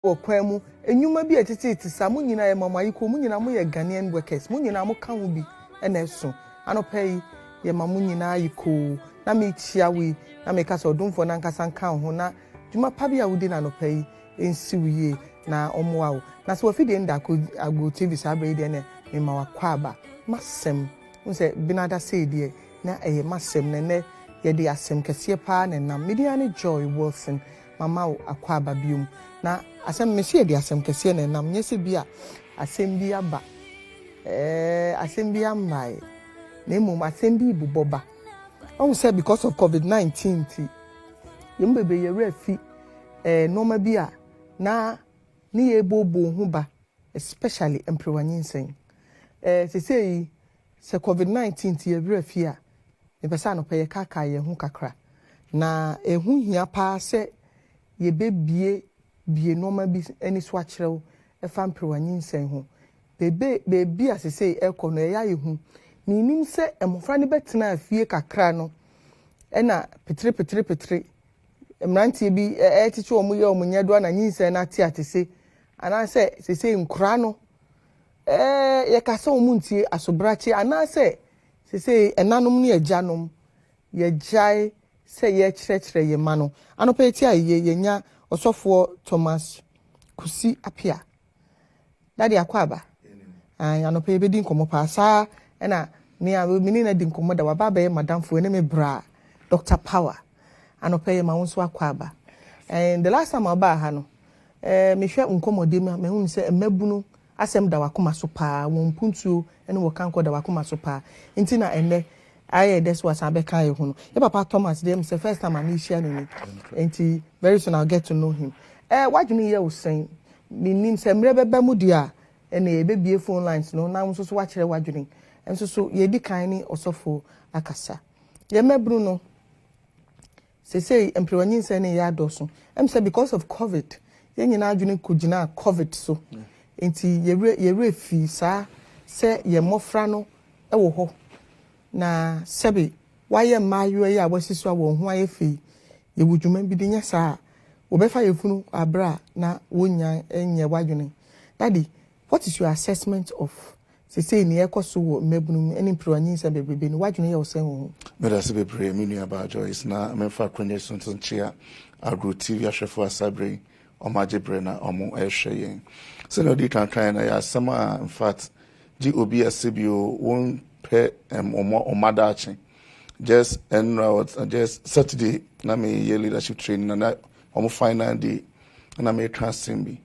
Okwemu enyuma bi etete samu nyina ye mama yiko mu nyina mu ye Ghanaian workers mu nyina mu ka ho bi na eso anopai ye mamu nyina yiko na me chia wi na me kasa odumfo na nkasa nka ho na dwuma pa bia wudi na nopai ensi wiye na omoa wo na so afide nda Agoo TV sabre de ne me ma wakwa aba masem unse binada say de na eye masem ne ye de asem kese pa na nam media ne Joy Wilson mama akwa aba biom na asem me sie de asem kese na nam nyese bia asem bia ba asem bia mai na mum asem bi buboba on say because of COVID-19 ti yembebe ye refi normal bia na ni ebobo hu ba especially emprewanyinsen se COVID-19 ti ye refi a me pesa no peye kaka ye hu kakra na ehu hia pa se ye bebie normal bi eni so akyerew fa emprewanyinsen ho bebe asese ekono ya ye hu ni nim se emofra ne betena afie kakra no ena petre emrantie bi etiche omuye omunye do na nyinse na ate ana se nkura no ye kasa omuntie asobrache ana se enanom ne ajanom ye jai se ye kyerɛkyerɛ ye ma no anopeti aye ye nya osofo Thomas Kusi-Appiah dadi akwaba anope be din komo pa sa ena me na din komo da wababa ye madam fo ne me bra Dr. Power anope ma wonso akwaba and the last time aba ha no me hwe nkomode me hu se emabunu asem da wakoma so pa won puntuo ene wo kanko da wakoma so pa nti na ene aye this was abeka ye hu no ye papa Thomas dem say first time I share no nti very soon I'll get to know him wadwini ye wo sen me nim se mre beba mu dia ene ye bebie phone lines no na nso so wa kire wadwini enso so ye di kan ni osofo akasa ye mabru no say emprewanyinse ne ya doso say because of COVID ye nyina adwene kugina COVID so enti ye refi sa se ye mofra no wo ho na sebe waye mayo ya wasiso wo ho ayefi ye wudwuma bi de nya sa wo befa ye funu abra na wonya enye wadwene daddy what is your assessment of say ni ekoso wo mabunu any emprewanyinse bebebe ni wadwene ye wo sen wo Meda se bebre me nua ba Joyce na me fa kwanya sonton chia Agoo TV ahwefo asabre omagebre na omo ehwe yen se no di kan na ya sama in fact GOBSBO won pe omadachi just just Saturday na me ye leadership training na omo final day na me transcend be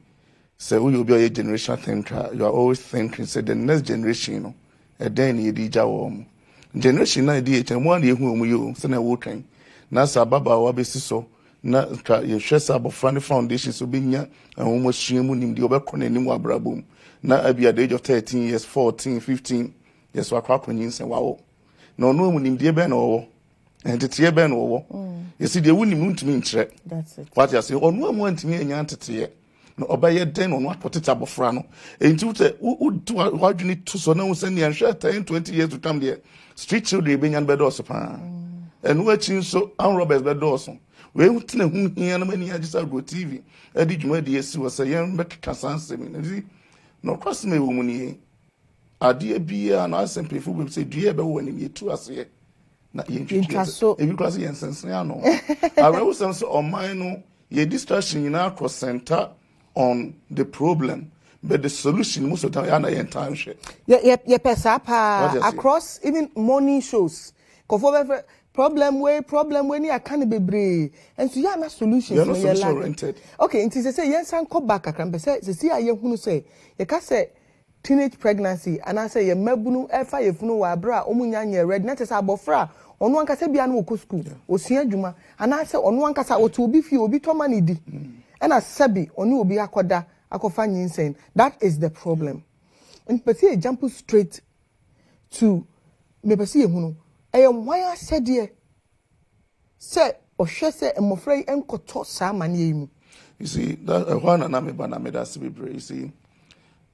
say we will be a generation thinker you are always thinking say the next generation no e den ye di jawo omo generation na di echen mo na ehu omu yo se na wo twen na sa baba wa besi so na ka ye hwesa abofra foundation so benya ahomo suamu nim di obekọ na nim abrabom na abia the age of 13 years 14 15 years wa kwa konyinsen wawo na ono mu nim die be na owo entete be na owo yesi de wunim ntumi nkyere that's it what you say ono amu ntumi anya ntete no obaye den ono apotete abofra no enti ute wadwini to so na unse ne anhwe 10 20 years to come there street children be nyan be do so pa enu achi so an robbers be do so we utne hu hia na mani agisa Agoo TV edi dwuma de esi wo se yen be kasa nsemi na no cross me wo mu ni ade bia na asempli fu be say due be wo ni yetu ase na yentwitwa so ebi class yen sensen ano arewo sem so oman no ye distraction na cross center on the problem but the solution most of the time na yen time share ye pesa pa across even morning shows kofo be problem we ni akane bebre enso ya na solutions no ye like okay nti say yen san ko back akran say aye hunu say ye ka say teenage pregnancy and I say ye mabunu efa ye funu wa bra omunya nye ready na say abofra onu ankasa bia na okọ school osua adwuma and I say onu ankasa otu obi fi obi to ma ne di and asabi onu obi akoda akofa nyinsen that is the problem and pese jump straight to me pese ye hunu why said ye say ohwe say emofra enkoto sa mane yimu you see that one na me ba na me da se bebre you see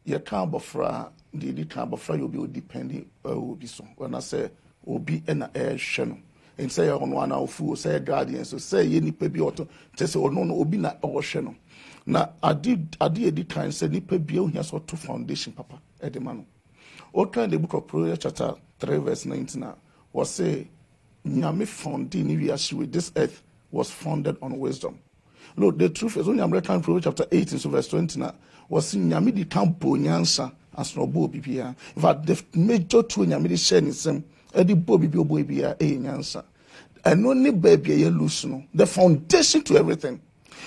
ye kan bofra di kan bofra you be depending obi so when I say obi na hwe no and say ono ana ofu say guardian so say ye nipa bi oto say ono no obi na hwe no na adi edi kan say nipa bia ohia so to foundation papa edemano o kan the book of Proverbs chapter 3 verse 19 was say nyame founding ni wiase with this earth was founded on wisdom. Look, the truth is only American Proverbs chapter 18 so verse 20 was nyame di kan bo nyansa as no bo bibia. In fact, the major two nyame di share ni sem edi bo bibia bo bibia nyansa. And only baby you lose no the foundation to everything.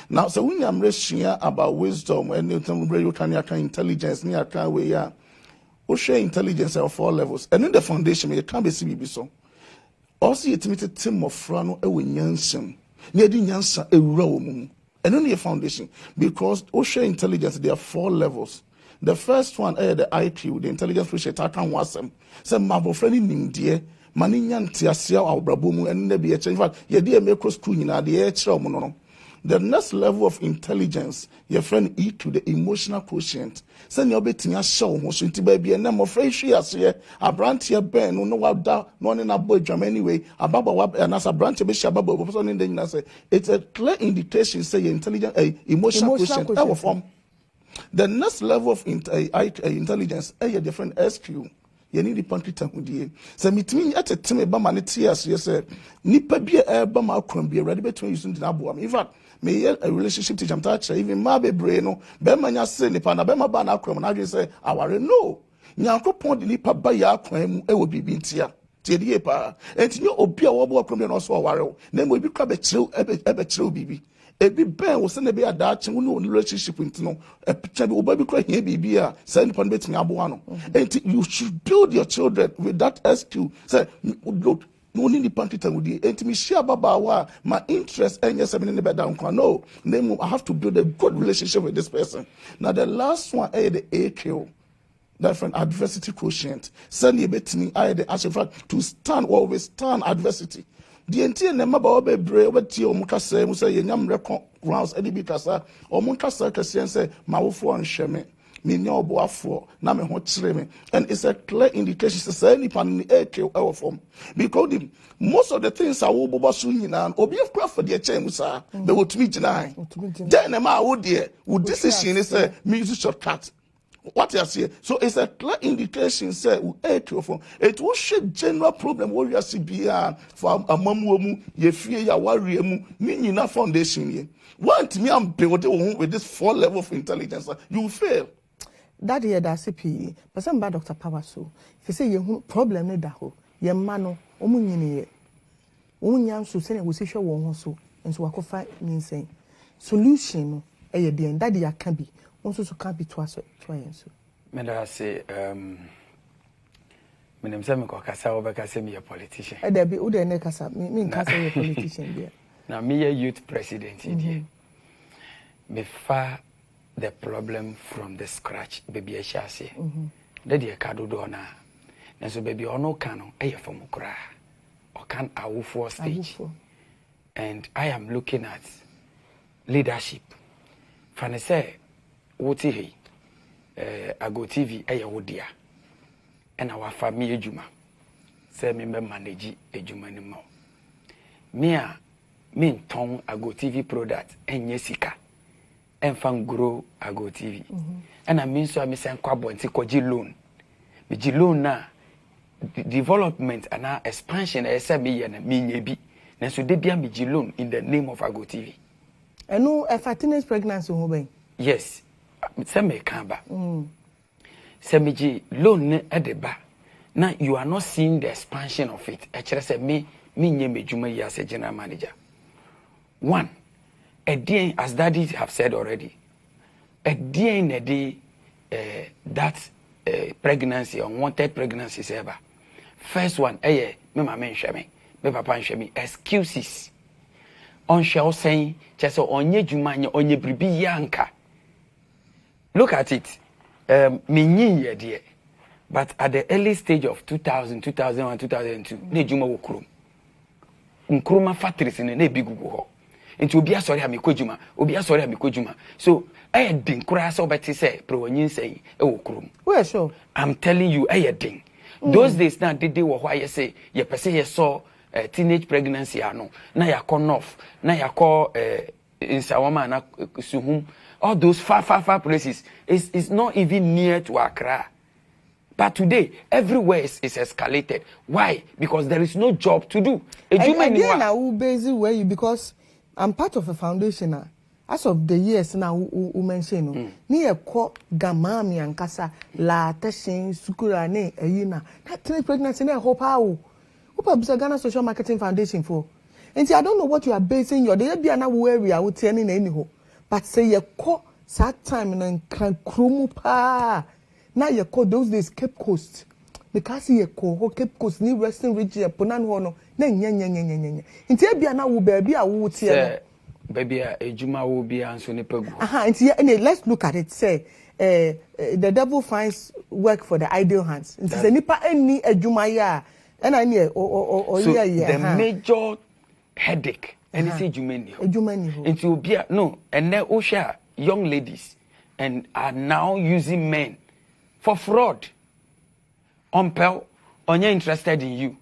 Now, so when I'm reading about wisdom and you can intelligence, you can we are. We share intelligence at 4 levels, and in the foundation, you can't be CBB so. Also, you meet a team of frano a winyansen, near the yansa a room, and only a foundation because we share intelligence. There are 4 levels. The first one is the IQ, the intelligence which I can was them. Some marble friendly ning dear. Mani nyanti asia awbrabomu enne bi eche. In fact, ye dey make school nyina dey eche omo no. The next level of intelligence, your friend EQ, the emotional quotient. Say ne obetimi ahye wo ho so nti ba bi enne mo fra hwi ase abrantie ben no wada no ne na boy drum anyway ababa wa na sa abrantie be hye ababa bo so ne dey nyina say it's a clear indication say your intelligence emotional quotient e form. The next level of intelligence is a different SQ. You need the country to do. So, me at a time about my tears, yes, sir. Nipa be a bama crumb ready between using the Nabu. In fact, may a relationship to jump touch, even my brain, Bemania say, Nipana, Bema Bana crumb, and I just say, I want to know. Nyanko point the Nipa by ya crumb, it will be bintia. Tiepa, and you obey a wobble crumb and also a warrow. Then we be crab a chill, baby. Ebi ben wo se na be adache wo no relationship ntino e picture be oba bi kra hia bibia say nipa no betimi abo ano and you should build your children with that SQ say look no need the pantita with the and me share baba wa my interest and yes me be down kwa no name I have to build a good relationship with this person. Now the last one is the AQ, different adversity quotient. Send you betimi I the actual to stand or withstand adversity. The entire name about bebre obeti omukasa mu say yenyam record grounds edi bi kasa omukasa kase say mawofo nhweme me nya oboafo na me ho kire me, and it's a clear indication say nipa ni eke our form because most of the things are wo bobo so nyina obi afra for the chain musa be wotumi gina then ma wo de wo decision is say me use shortcut. What you see, so it's a clear indication. Say, it will shape general problem. What you see beyond for a mamu, ye fear ya worry mu, meaning na foundation ye. Want me am building with this 4 level of intelligence, you fail. That year that's CPE, but some bad Dr. Power so. If you say you problem ne daho, ye mano, omunyini ye. Omunyam so say we say show won so, and so akofa mean saying solution no e the end that ya can be. Also, so can't be twice. I say, my name is Kasa Obakase, me a politician. There be Ude Nekasa, me Kasa, a politician there. Now, me a youth president in here. Me far the problem from the scratch, baby, I shall say. The dear Kado Dona. And so, baby, or no canon, I from Ukra, or can I for stage. And I am looking at leadership. Fanny say, Woti he Agoo TV eye wodia and our family ejuma say me manage ejuma ni mo me a me ton Agoo TV product enye sika enfan grow Agoo TV and I mean so I me say kwabo nti koji loan me ji loan na development and expansion e say me ye na me nya bi na so de bia me ji loan in the name of Agoo TV and no a teenage pregnancy ho ben. Yes. Say me kamba. Say me ji loan ne edeba. Now you are not seeing the expansion of it. Actually, say me nye me juma ya as a general manager. One, a day as daddy have said already. A day in a day that pregnancy, unwanted pregnancy ever. First one, me mama nsheme, me papa nsheme. Excuses. On shall saying, just onye juma onye bribi yanka. Look at it. Me dear. But at the early stage of 2000, 2001, 2002, ne juma wo krom. Nkroma factories in ne big go. Nti obi asori ha me kojuma, obi asori ha me kojuma. So, din kura so beti say pro onyin say e wo krom. Where sure? I'm telling you din. Those days now they wo why say ye pese ye saw teenage pregnancy ano. Na yakọ north, na yakọ insawama na suhum all those far places. It's not even near to Accra. But today, everywhere is escalated. Why? Because there is no job to do. Again, I will base it where you, because I'm part of a foundation. As of the years now, we mention near Ko Gamami and Casa, La Teshin, Sukura, Ne, Ayina. That pregnancy, I hope how. Who Ghana Social Marketing Foundation for? And see, I don't know what you are basing your day. Be an area, I would tell you anyhow. But say you call that time and Krumupa. Now you call those days Cape Coast. Because you call Cape Coast, New Western region, Ponan Hono, Nen. Until be an hour, baby, I would say. Baby, a Juma will be answering Pegu. And let's look at it. Say, the devil finds work for the idle hands. It's a nipa any a Jumaya. And I near or so the major headache, and it's a Jumani. Into be no, and now Osha young ladies and are now using men for fraud. Umpel, on you're interested in you,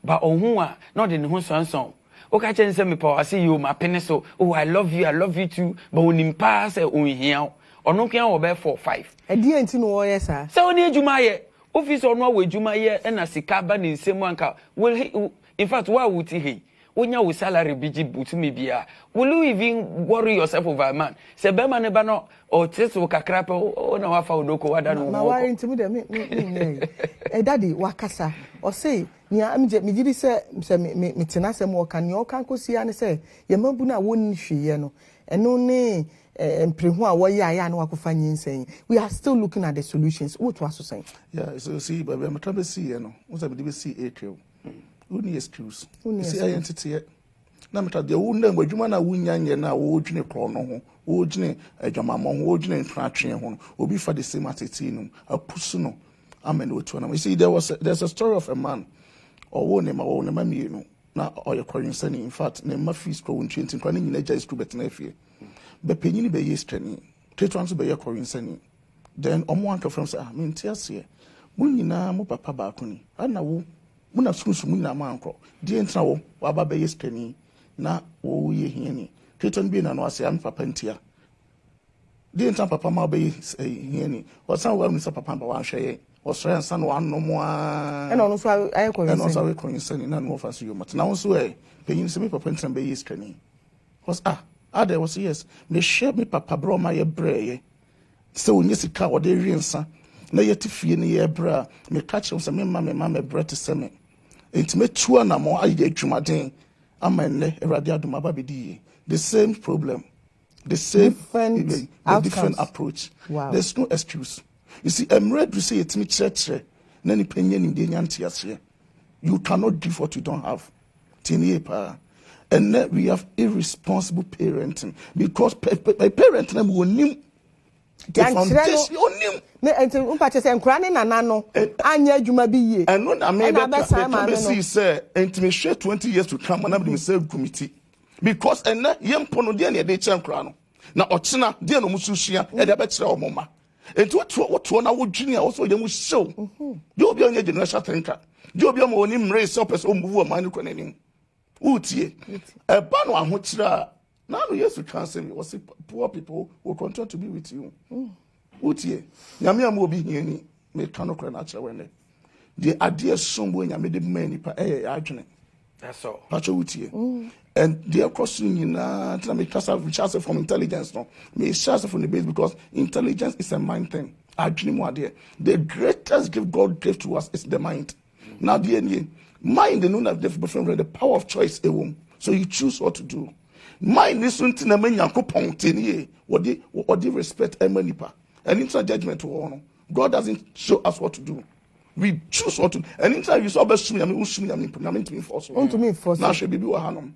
but on who are not in who song. Okay, change me power. I see you, my pencil. Oh, I love you too. But when in pass, we here or no can over 4 5. I didn't know, yes, sir. So near Jumaye, office or no way Jumaye and a sikaban in same one car. Will he, in fact, why would he? When your salary be to me be will you even worry yourself over a man? Say, Bema Nebano or Tesoka crap or no, I found Doko. I don't know. Why intimidate me? Daddy, Wakasa, or say, Nia, I'm just me say, me tenacem or can you can't go see and say, Yamabuna wouldn't she, and only and Prihua, why I know I could find you saying, we are still looking at the solutions. What was saying? Yeah, so see, but I'm trying to see, you know, what I believe see April. Who need excuse? See identity. Na meta de wunda ngwadwuma na wunyanye na wo dwene kro no ho wo dwene adwamammo ho wo dwene ntratwe ho obi fa the same attitude no apusu no amen otu na. You see, there's a story of a man or wo ne ma mienu na oyekorin sani. In fact ne ma fees kro won 20 kwa ne nyina jai school bet na afie be penyini be yestrani tetwanso be yekorin sani. Then omo anka from say me ntiase mun nyina mo papa ba akoni ana wo muna sunsun muna mankro die ntra wo waba be yestrani na wo ye hiani keton bi na no ase am papa ntia die ntra papa ma be hiani wasan wa mi sa papa ba wa hweye osre nsa no anno mo a and ono so ayeko yin. And also we ko yin na no fa so yo mat na won so penyin se me papa ntra be yestrani was there was yes me share me papa bro ma ye breye se onye sika wo de wiensa na yeti fie ne ye bra me catch them say me mama bra to say me enti tua na mo aye adwumaden amenne erade aduma ba bedi the same problem, the same different approach. Wow. There's no excuse. You see, I'm ready to say it me church na ni penye ni de nyanti ase. You cannot give what you don't have. Tinie pa. And then we have irresponsible parenting because parenting them will nim the foundation onim. Me enti umpache se nkura ne nana no anya adwuma bi ye. And no na me be see say enti me share 20 years to come na me say committee because and yempo no de na de che nkura no na ochina de no musuhia e de be kire omoma enti what na wodwini a also yemu show you obi onye generation thinker you obi o ni mre se person o move man ko nanim utie e ba no ahokire a now yes we can say was poor people will continue to be with you utie nyame am obi hiani me kan okra na kire wene the idea sombo nyame de mani pa adwene that's all pacho utie and the question na me cast from intelligence no me cast from the base because intelligence is a mind thing adwene mo ade the greatest gift God gave to us is the mind now the mind no na different the power of choice so you choose what to do. Mind is something na menya kopon tenie what the respect emanipa and into judgment to honor. God doesn't show us what to do. We choose what to do. And inside you saw best me to me force. Now she be hanom.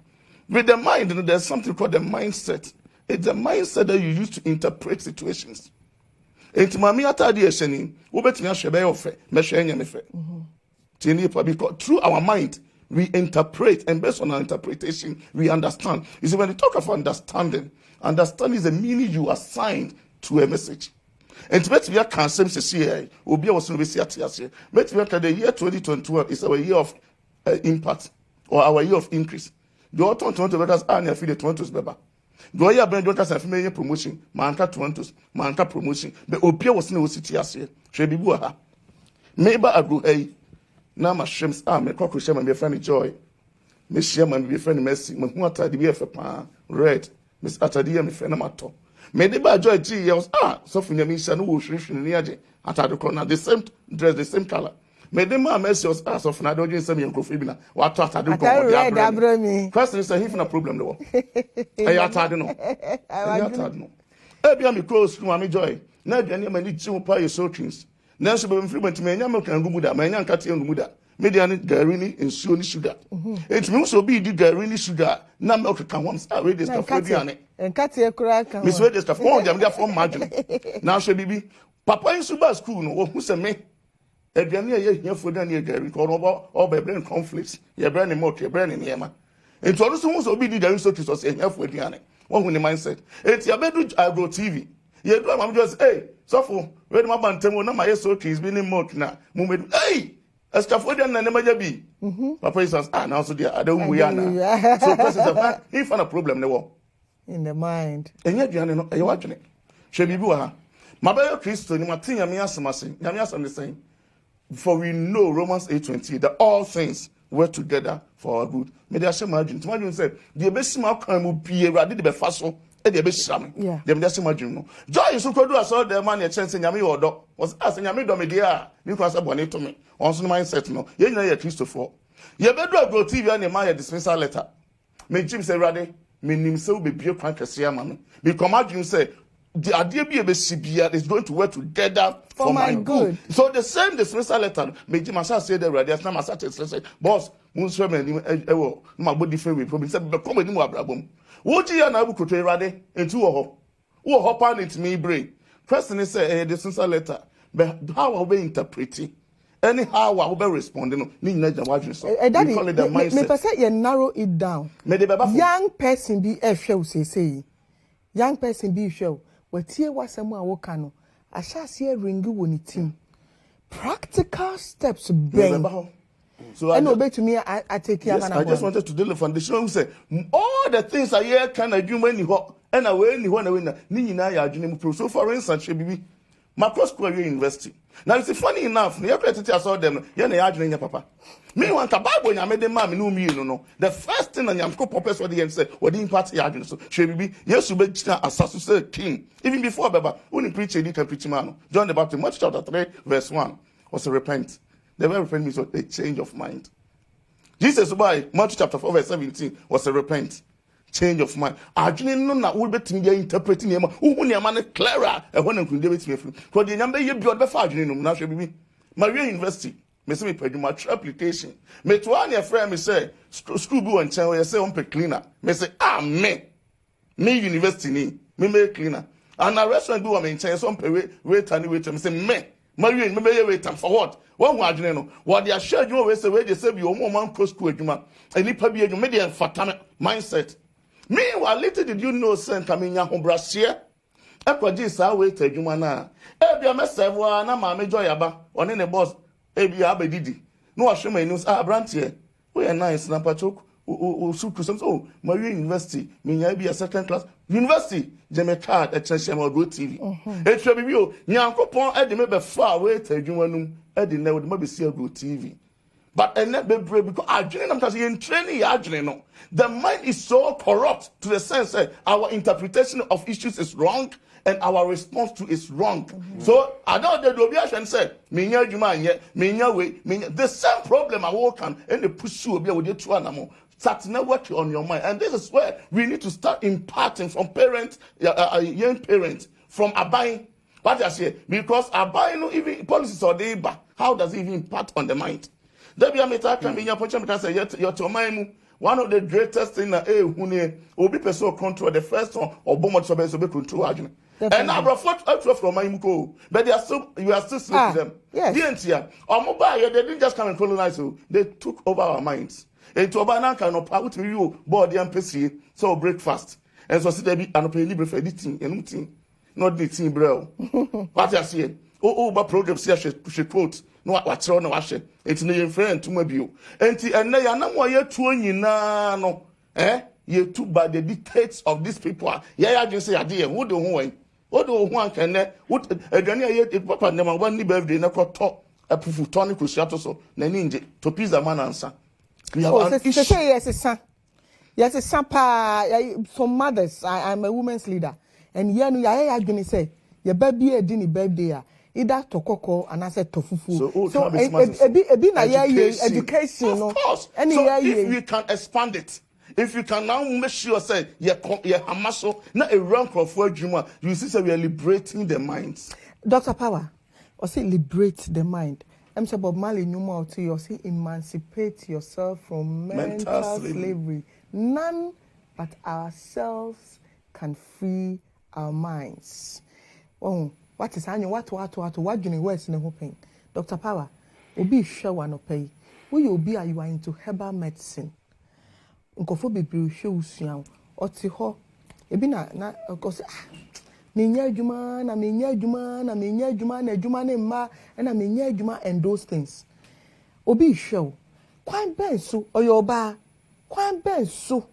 With the mind, there's something called the mindset. It's the mindset that you use to interpret situations. It's mami atadi eseni, ubetimi ashebe ofe, meshenye mefe. Because through our mind we interpret, and based on our interpretation, we understand. You see, when you talk of understanding is the meaning you assign to a message. And to be a cancer, will be also the year 2021 is our year of impact or our year of increase. The autumn 20 let us feel the 20s better. Do I have don't as a promotion, Manta Torontos, Manta promotion, but Opia was no city as here. Shebi Buaha. Maybe I go, hey, now my shrimps are my cockroach and my friend Joy. Miss Sherman be friend Messi, my water the beer for pan, red, Miss Atadia, my friend Amato. May they buy Joy G years, so for your mission, who shrift in the edge, at the corner, the same dress, the same color. May the man mess your ass of Nado in some young Cofibina, what I do go. Me. Question is a hidden problem, though. I don't know. I don't know. Every me close to Mammy Joy. Never any many two pie soakings. Nancy be frequent to me, American Gumuda, my young Catty and Gumuda. Median Garini and Suni sugar. It means so be the Garini sugar. No milk can once already stuff and Catty a crack. Miss Wedges of all them from margin. Now, she be Papa in Suba school, no, who's a me. Every year here for the near Gary, call over brain conflicts, your brain and more, your brain in Yama. It's also be the Gary Sotis or saying, for the one when the mindset. It's your bedroom, Agoo TV. You do, I'm just, hey, so for red my bantamo, no, my so he's been in milk now. Moment, hey, as Cafodian and never be. Papa says, now so dear, I don't we are now. So, President, he found a problem in the war. In the mind. And yet, you're watching it. Shebi Buaha. My brother Christo, you might think Yamias the same. For we know Romans 8:20 that all things work together for our good. May they say imagine. Imagine say the best small crime will be ready to be fast. The best shame. Yeah. Them just imagine no. Joy is so could do as all the man a chance in Yami order was asking Yami Domedia. You can say bonnet to me. Also mindset no. You know your Christopher. You better Agoo TV and my dismissal letter. May Jim say ready. Me nimse be be crank man. Because imagine say the idea be a CBR is going to work together for my good. So the same dismissal letter, Major Massa said the radio, now Massa said, boss, Munswem, my body different problem. Said, become a new abrabum. What you are now could ready into a hop. Who hop on it me brain. Question is a dismissal letter, but how are we interpreting? Anyhow, I will be responding. Daddy, call it the mindset. You narrow it down. Young person be a show, say. Young person be show. What here was someone wokano. I shall see a ring when it team. Practical steps bring. So I obey to me, I take care of I just wanted to do the foundation who say all the things I hear can I do when you hot and I when you want to win. Nina ya dream pro. So for instance, she be my cross career university. Now it's funny enough, the other I saw them, you're the papa. Me want a Bible, I made the man no me no. The first thing I am co purpose what the say, what the impact yarn so she be yes to be assassin king. Even before Baba, only preach a can preach man. John the Baptist, Matthew chapter 3, verse 1 was a repent. The very repent means a change of mind. Jesus by Matthew chapter 4, verse 17 was a repent. Change of mind. Actually, no, na will be interpreting him. Who near man clearer and when could give it me. For the number you build the Fajin, now should be Maria University. Me say me pay my application. Me to one your friend me say school go and tell you say on pay cleaner. Me say me university ni me make cleaner. And a restaurant go am tell some pay wait me say me Maria me wait for what? One wajin no. What they share you always say we dey say be o man cross school adwuma. Any pa bi adwuma dey fatame mindset. Meanwhile, little did you know, Saint Camilla Hombrasia? Equaji sa wait a jumana. Ebia Messevo, na Mammy Joyaba, on any boss, Ebia Abedidi. No, I show my news, Brantier. We are nice, Nampatok, who suit to some. Oh, Maria University, may be a second class. University, Jemmy Card at Agoo TV. It shall be you, Yankopon, Eddie, maybe far away to Jumanum, Eddie, never maybe see Agoo TV. But and not be brave because I in training the mind is so corrupt to the sense that our interpretation of issues is wrong and our response to is wrong. So I know the Dobiash said, the same problem I walk on and the pursue be with two animal. Start working on your mind. And this is where we need to start imparting from parents, young parents, from abiding. What I say, because abiding even policies or the how does it even impact on the mind? One of the greatest things that will be person control the first one or bomb to be control. And now from my but you are still sleeping them. Yes. They didn't just come and colonize you, they took over our minds. And to Obana can power to you, body and PC, so breakfast. And so see they be an open for editing and nothing, not the team bro. What I say, but programs here she quote. No, what's wrong? Wash it. It's no friend to my view. And now you're not more yet 20 no. you too by the dictates of these people. Yeah, just say idea. Who do who? What do one can what a papa never one birthday na talk a pufutonic cruciato so naninje to pizza man answer. We have yes, some mothers. I'm a women's leader, and I going say your baby a dinny birthday. Either tokoko and I said tofufu. So education. Of course. So if we can expand it, if you can now make sure say hamaso not a rank of word you see we are liberating the minds. Dr. Power, or say liberate the mind. I'm saying Bob Marley Numa to you say emancipate yourself from mental slavery. None but ourselves can free our minds. Oh. What is happening? What do you words in the hoping? Dr. Power, obi sure one pay. You are into herbal medicine. Nkofo bebre hwe usuan. Oti ho. Ebi na because menya adwuma na mma na menya adwuma and those things. Obi hwe. Kwan ben so oyoba. Kwan ben so.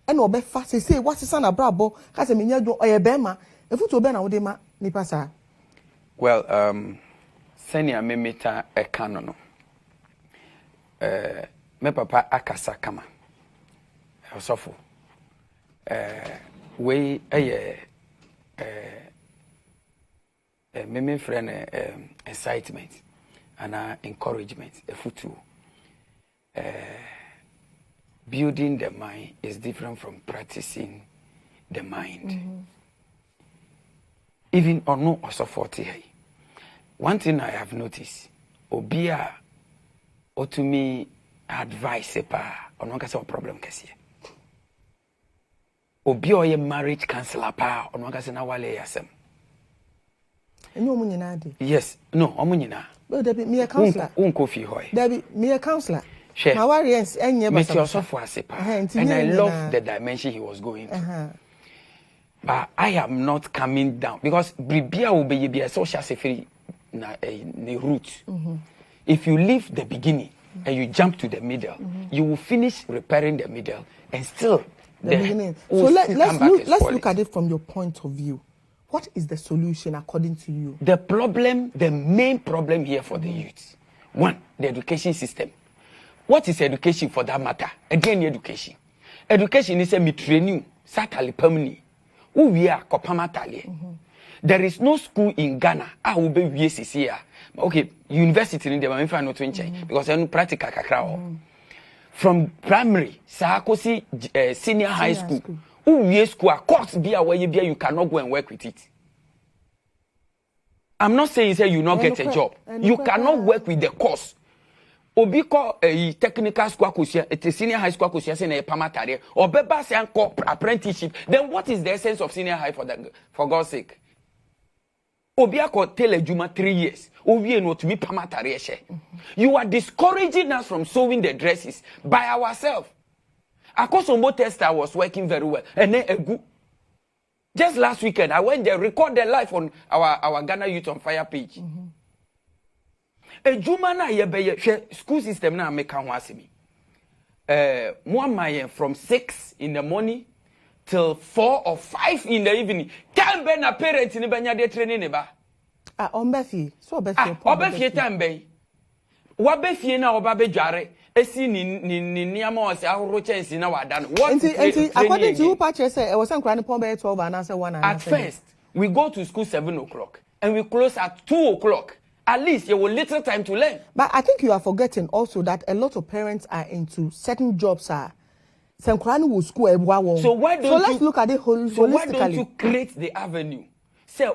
E na obefa say what is an abrabo? Ka se menya adwuma oyebema. Efutu obe na wo de ma nipa sa. Well, senior memeta a canon. Me papa akasa kama. Osofo. We me friend excitement and encouragement. A futu. Building the mind is different from practicing the mind. Mm-hmm. Even or no also 40. One thing I have noticed, Obia or to me advice on one case of problem kasi. Obia or marriage counselor pa on one case na wale yasem. No munyina di. Yes, no, omunyina. Well, there be me a counselor. Unkofi hoy. There be me a counselor. Share. My warriors enye ba. And I love the dimension he was going to. But I am not coming down because Bribia will be a social safety route. Mm-hmm. If you leave the beginning and you jump to the middle, you will finish repairing the middle and still the beginning. So let's look at it from your point of view. What is the solution according to you? The main problem here for the youth. One, the education system. What is education for that matter? Again, education. Education is a training, certainly permanent. Who we are Kopamatali. There is no school in Ghana. I will be here. Okay, university in the Mamifan not change because I know practical kakrao. From primary, Sakosi senior high school. Who we school course be away you cannot go and work with it. I'm not saying say you not get a job. You cannot work with the course. Obiko a technical school kusia, a senior high school kusia say na pamatare, or beba say anko apprenticeship. Then what is the essence of senior high for God's sake? Obiako tell a juma 3 years. Obi no to me pamatare she. You are discouraging us from sewing the dresses by ourselves. Akosombo tester was working very well, and then Agoo. Just last weekend, I went there, recorded live on our Ghana Youth on Fire page. A Jumana yebeye school system na make kan wasemi. One from 6 in the morning till 4 or 5 in the evening. Can be na parents ni banya de training ne ba. Ombefi. So obefie. Obefie tambe. Wabefie na obabedware. Esi ni niama wase ahoro chance na wada no. What according to you patch say e was nkra ne pon be 12 and say 1 and at first we go to school 7 o'clock and we close at 2 o'clock. At least you will little time to learn. But I think you are forgetting also that a lot of parents are into certain jobs. So why let's look at it holistically. So why don't you create the avenue? Say,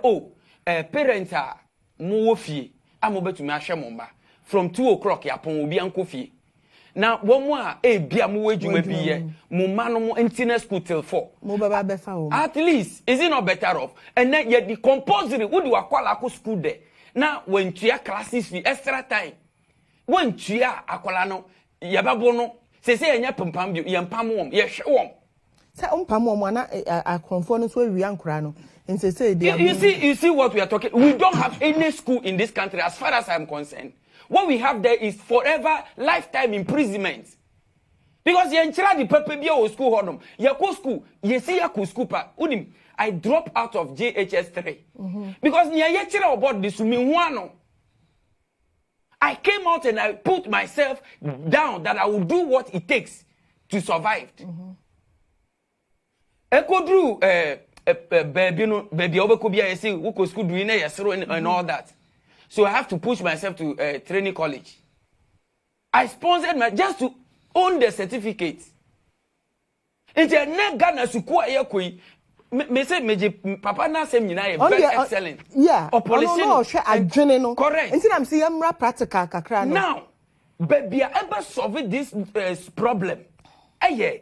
parents are more fee. I'm over to my shemomba. From 2 o'clock, yapon will be uncle fee. Now, one more, be a more you may be here. Mumano internet school till 4. At least, is it not better off? And then yet the compulsory, would you call school there? Now, when you are classes fee extra time, when you are akolano, yababono, say ya pumpam, yampam, yes, say pamwana a conformance where we are crano. And say, you see what we are talking. We don't have any school in this country, as far as I'm concerned. What we have there is forever lifetime imprisonment. Because you enchira the pepe bi o school honum. You go school, you see you school pa. Unim, I drop out of JHS 3. Because you enchira about this me one. I came out and I put myself down that I will do what it takes to survive. Ekodru baby obekobia yesi wo ko school doing and all that. So I have to push myself to training college. I sponsored my just to own the certificate. It's a net Ghana suku ayekoi. Me say meje papa na sem nyina very excellent. Yeah. Or policy. No, no. Correct. Until I'm saying I'm practical kakra no. Now, baby, I ever solve this problem. The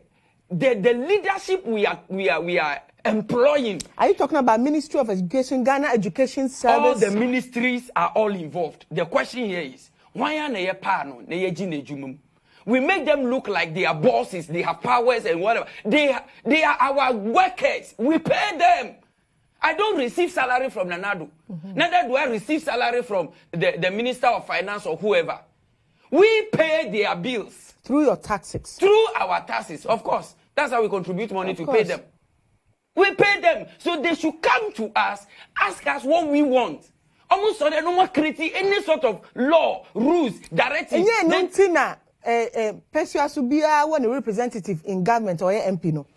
leadership we are employing. Are you talking about Ministry of Education, Ghana Education Service? All the ministries are all involved. The question here is, why are they pano? We make them look like they are bosses, they have powers and whatever. They are our workers. We pay them. I don't receive salary from Nanado. Neither do I receive salary from the Minister of Finance or whoever. We pay their bills. Through your taxes. Through our taxes, of course. That's how we contribute money to pay them. We pay them. So they should come to us, ask us what we want. Almost so they no more create any sort of law, rules, directives. Kusi-Appiah when a representative in government or MP no.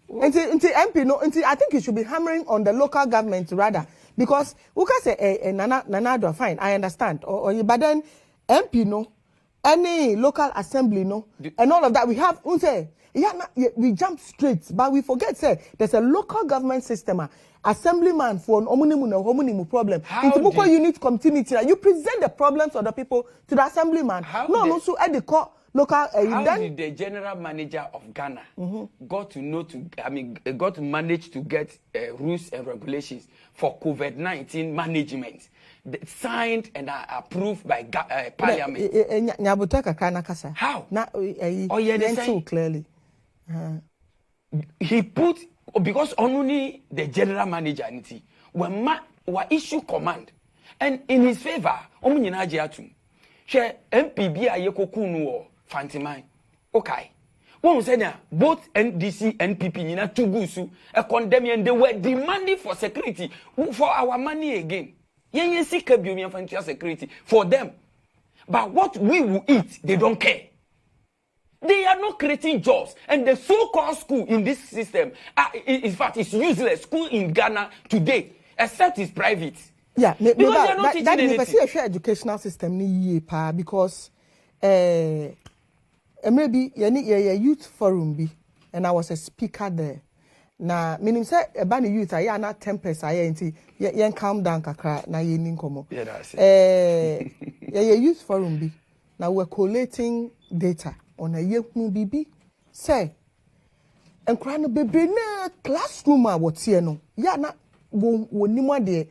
MP no. I think you should be hammering on the local government rather because we can say Nanado fine. I understand. But then MP no, any local assembly no, and all of that we have. We jump straight, but we forget say there's a local government system. Assemblyman for an homunimu problem. Into unit continuity. You present the problems of the people to the assemblyman. So at the court local. How did the general manager of Ghana got to manage to get rules and regulations for COVID-19 management signed and approved by Parliament? How? So clearly. He put. Because only the general manager were issue command, and in his favor, omunyina jiatum. She MPB ayekokunu or Fantimai. Okay. One said both NDC and PP nina tugusu a condemn and they were demanding for security for our money again. Yen seek a security for them. But what we will eat, they don't care. They are not creating jobs, and the so-called school in this system, in fact, is useless. School in Ghana today, except it's private. Yeah, because they are not teaching anything. That educational system because maybe a youth forum and I was a speaker there. Now, meaning say about the youth, I am not tempest. I ain't yen calm down kakra na ye ninkomo. Yeah, that's it. A youth forum now we're collating data. On a year bibi say and crying baby na classroom what's here no ya na woni mo de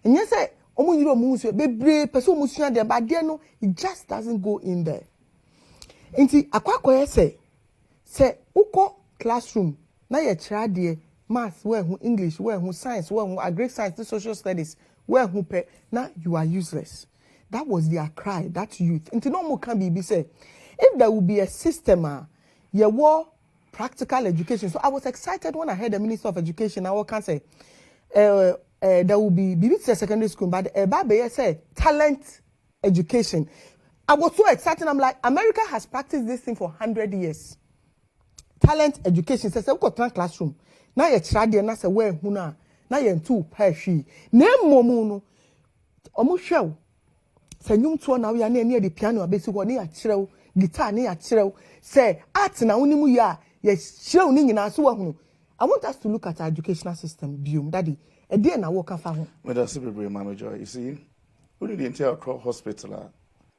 and yes say omo yiro mu so bebre person mu sua de ba de no it just doesn't go in there enti akwakoye say uko classroom na ye kira de math we hu English we hu science we hu agri science social studies we hu pe na you are useless. That was their cry, that youth. Enti no mo can be say if there would be a system, you war practical education. So I was excited when I heard the Minister of Education. I can say there will be secondary school, but Babe said talent education. I was so excited. I'm like, America has practiced this thing for 100 years. Talent education. Says we got classroom. Now you try there. Now say where huna. Now you two pershi. Name momo no. Omo show. Say nyum to na we are near the piano. Basic one near chiro. Guitar near chiro. Say art na unimu ya. Yes, show nyina so wahunu. I want us to look at our educational system. Bium, daddy. A day na walk off home. Well, that's a very Mama Joy. You see, who did the entire hospital?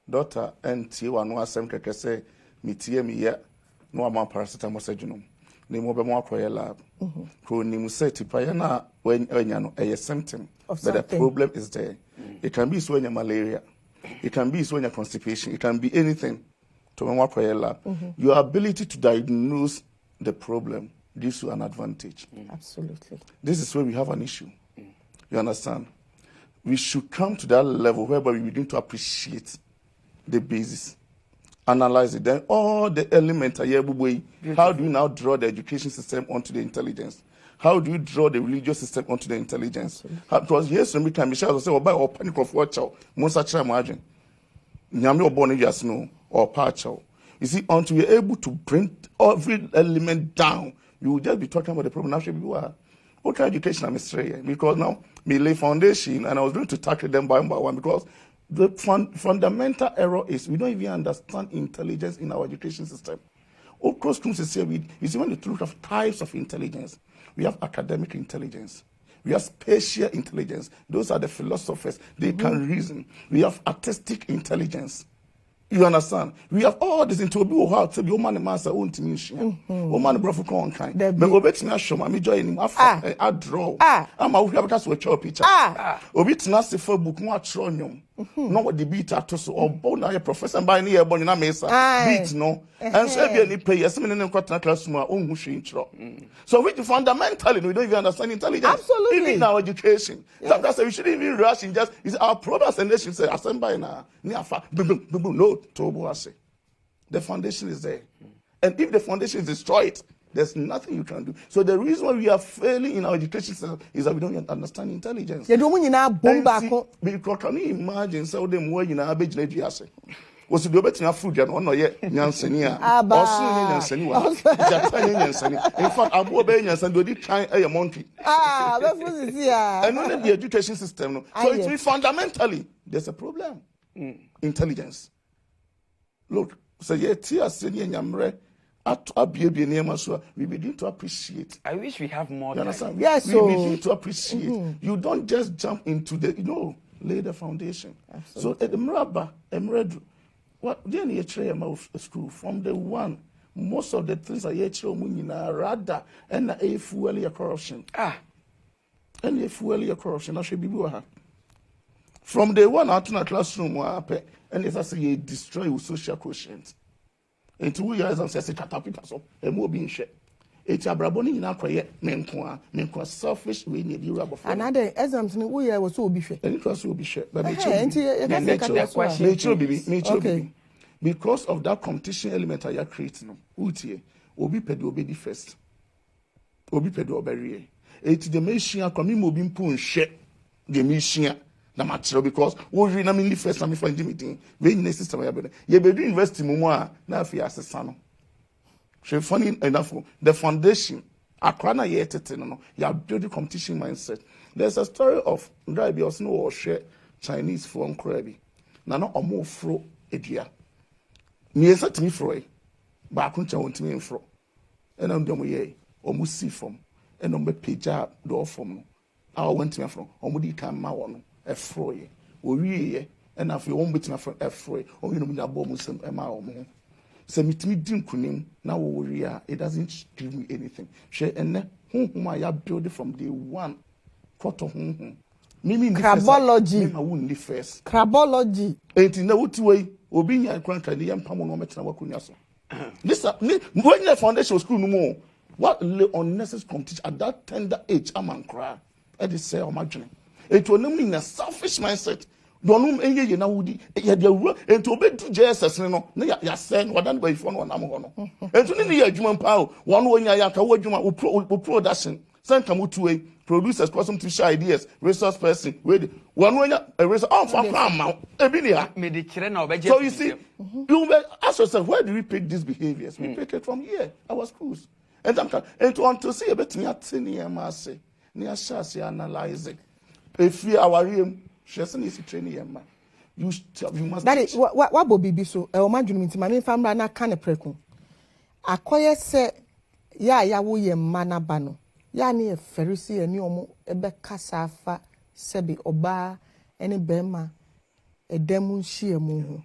Daughter and T1 was some say, me tea me yet, no amount paracetamol surgeon. Name over more prayer lab. Who name say to Payana when you know a symptom. But the problem is there. It can be so in malaria, it can be so in constipation, it can be anything to one prayer lab. Your ability to diagnose the problem gives you an advantage. Absolutely. This is where we have an issue. You understand? We should come to that level whereby we begin to appreciate the basis. analyze it. Then all the elements are here. How do you now draw the education system onto the intelligence? How do you draw the religious system onto the intelligence? Because yes, every time Michelle say, "Oh, by or panic of watch out, most such imagine." Nyame obone just no or patch out. You see, until you're able to bring every element down, you will just be talking about the problem. Actually, we are. What kind of education I'm straight? Because now me lay foundation, and I was going to tackle them one by one because the fundamental error is we don't even understand intelligence in our education system. All classrooms is here. You see, when you look at types of intelligence, we have academic intelligence. We have spatial intelligence. Those are the philosophers. They can reason. We have artistic intelligence. You understand? We have all this into a how to be woman and master own to me. Woman brother con kind. But obet me show my join him after I draw. I'm out here because we show picture. Obit na se for book no atronum. No what the beat at so or born a professor by near born na mesa. Beat no. And so be any pay yes in quarter classroom on who she intro. So which fundamentally we don't even understand intelligence. Absolutely. Even in our education. That's why we shouldn't even rush in just is our brothers and nations say assemble na no. The foundation is there. And if the foundation is destroyed, there's nothing you can do. So the reason why we are failing in our education system is that we don't understand intelligence. Because can you imagine so them way in our age legislation? Was the better food and one yet Yansenia or soon Yansenia. In fact, Abu Obeyans and do try a monkey. And only the education system. So it's fundamentally there's a problem. Intelligence. Look, so yet here senior Yamre at Abby near so we begin to appreciate. I wish we have more. Understand? Yes, we begin to appreciate. You don't just jump into the lay the foundation. Absolutely. So at the Mraba, Emredu, what then you try of school from the one, most of the things are yet rather and a fuel corruption. And a fuel corruption, I should be from the one out in a classroom and as I say, you destroy your social quotient. In 2 years, I'm saying, catapult so a more being shared. It's a braboni in our quiet, menqua selfish, we need you rubber. Another exams in we was so be shared. And it was so be shared. But nature, because of that competition element I are creating, Utie, Obi Pedo be the first. Obi Pedo Berry. It's the machine coming moving poon share the machine. The material because we read namely first time for meeting. We in the system you be doing university more na fi asesano. So funny enough the foundation akrana yet no you are building competition mindset. There's a story of Ndrai also no or share Chinese from Krabi. Na no omo fro edua. Me esa timi fro e. Ba kuncha wontimi fro. E na ndom ye omo si from e no be page do from no. I went to from omo di kan ma wo no. Efroy, or ye, and after you won't be my friend Efroy, or you know, me a bomb some Emma or more. So, meet me dinkunim, now we are, it doesn't give me anything. She and whom I have built from the one quarter home. Mimi crabology, I wouldn't live first. Crabology. Ain't in no way, or being a crank and the young Pamonomet and Wakunaso. Listen, when the foundation school no more, what unnecessary competition at that tender age, I'm on cry. I just say, imagine. It will not mean a selfish mindset. Don't know any na woody. You do and to obey to Jesus. No, you saying what done by phone one amono. And to need a human power. One way I can what you production. Send come to a producers, custom to share ideas, resource person. Ready. One way a resource for amount. So you see, you ask yourself, where do we pick these behaviors? We pick it from here, our schools. And to want to see a bit near senior massy, near Shasi analyzing. If we are room, she doesn't training man. You must. That is what will be so. I imagine me to my family na can a precon. Acquire say, ya we ye mana bano. Ya ni a Pharisee and yomo, ebe casafa, sebi oba, any bema, a demon sheer moon.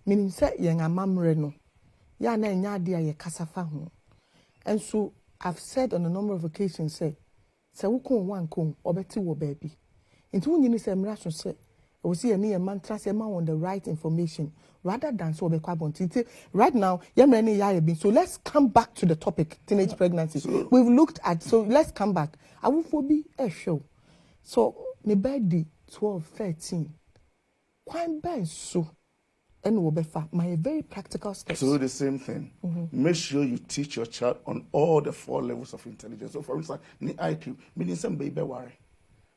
Meaning, say, young a mamreno. Ya na nyadia ye casafa. And so I've said on a number of occasions, say, so we can one comb or better baby. Into when you say, Mrash say, we see a near mantra say, on the right information rather than so be carbon. Right now, so let's come back to the topic teenage pregnancies. We've looked at, so let's come back. I will be a show. So, my birthday 12, 13. Quite bad so. and wobefa my very practical steps. So the same thing. Make sure you teach your child on all the 4 levels of intelligence. So for instance, the IQ, meaning some baby worry.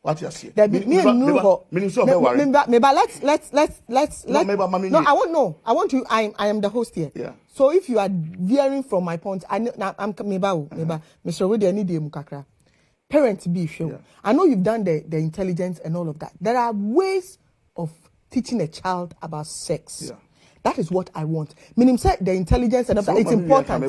What you say? Let's. No, I won't know. I want you. I am the host here. Yeah. So if you are veering from my point, I'm Mr. Wade, I need the mukakra. Parents be sure. Yeah. I know you've done the intelligence and all of that. There are ways of teaching a child about sex. Yeah. That is what I want. Meaning, say the intelligence and so it's important.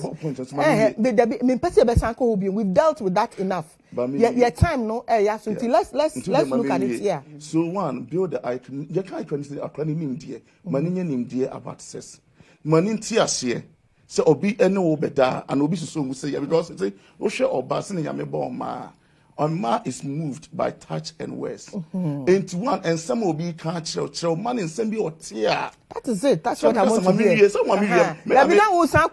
We've dealt with that enough. Your time, no. So let's look at it here. So one, build the IQ. You can't say acronym dear. Money dear about sex. Money tiasie. So obi any better and obi so say because say Osha or Basin Yamebo ma. Ma is moved by touch and words. Into one and some will be can't show money and send me or tear. That is it. That's what I want to hear.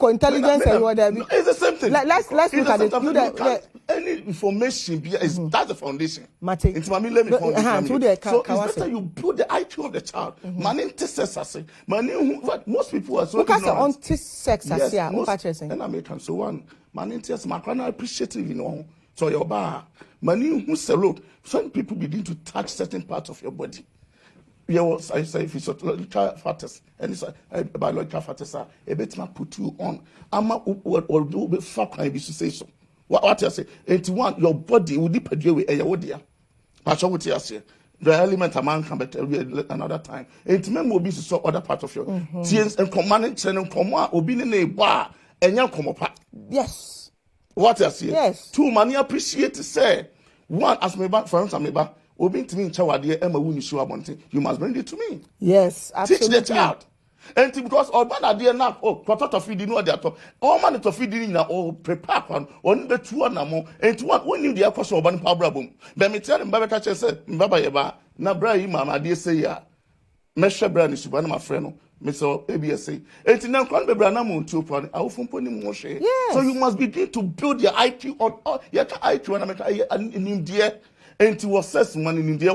Intelligence and whatever. It's the same thing. Let's look at it. Any information is that's the foundation. Mate. It's let me so it's better you build the IQ of the child. Money sex as money most people are so on sex as and American so one money test my appreciative so your bar money who sell some people begin to touch certain parts of your body. I say if it's biological factors and it's biological factors a bit put you on. Or do be fuck I be to say so. What I say? 81 your body will depend you with a wodia. That's what you say. The element a man can be another time. 81 will be to so other part of your teens and commanding channel come will be in a bar and young come up. Yes. What I say? Yes. 2 money appreciate to say. One as me back for instance me back. Obi to me chawade Emma wuni show abonte. You must bring it to me. Yes, absolutely. Teach the child. And because all man are there now, to feed no other top. All man to feed in now, prepare one the 2 and more. And to what when you the apostle of Banpabra. But me tell him, Baba Catcher said, Baba Yaba, na bra mama, dear say ya. Mesha brand is one of my friend, Mr. ABSA. And now can't be Branamun 2 upon our phone pony moshe. So you must begin to build your IQ on all your IQ and in India. And to assess money in India.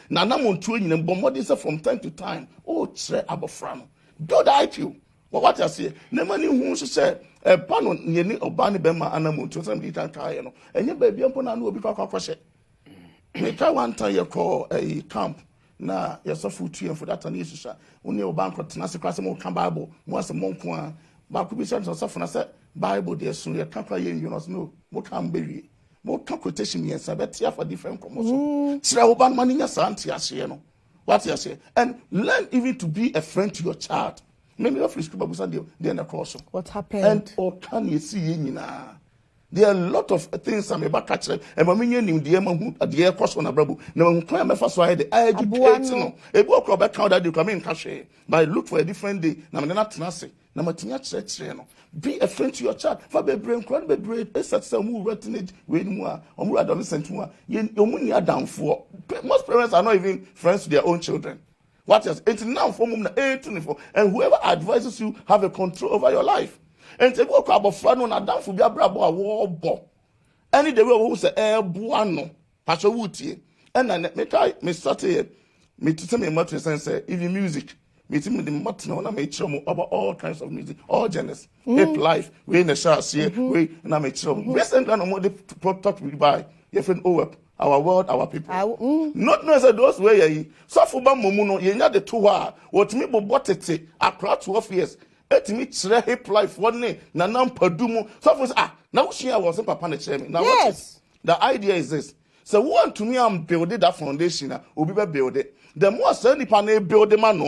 Now, I'm on 2 and bombarding from time to time. Oh, tre abofrano. Build IQ. What I say, no money who say, a pan on Yenny or Barney Bema animal to some little Kayano, and your baby upon a new because crochet. Make one time you call a camp. Now, you're so food and for that an issue. When you're bankrupt, Nancy Crasimo come Bible, once a monk one. But could be sent on something I said, Bible, dear soon, you can't play, you know, what can be. More quotation yes, I bet here for different promotion. Sraoban money yes, auntie as you know. What you say? And learn even to be a friend to your child. Maybe not free school, but they're in a course. What happened? And or can you see there are a lot of things I'm about to catch. And when you name the amount at the air course on a brabo, no one can ever first why the education. A book of account that you come in cash. But look for a different day. Now I'm not nasty. Be a friend to your child. For be brain, can't be brave. It's such a move written when more or more adolescent. Your money are down for. Most parents are not even friends to their own children. What is it's now for 824, and whoever advises you have a control over your life. And take walk about friend on a down for be a brabo a war bo. Any day who say buano, Pastor Wooty, and then me start here. Me to tell me much and say even music. Meeting with the Martin, I made sure about all kinds of music, all genres. Hip life, we in the shots here, we and I made sure. Recently, I'm going to talk with by your friend OWEP, our world, our people. Not necessarily those way. So for Bamuno, you know the 2 hours. What me bought it, a crowd 12 years. Let me try hip life one day, Nanam Padumo. So for now she wasn't Papa Chemi. Now, yes. The idea is this. So one to me, I'm building that foundation, will be build it. The more certainly panel build the man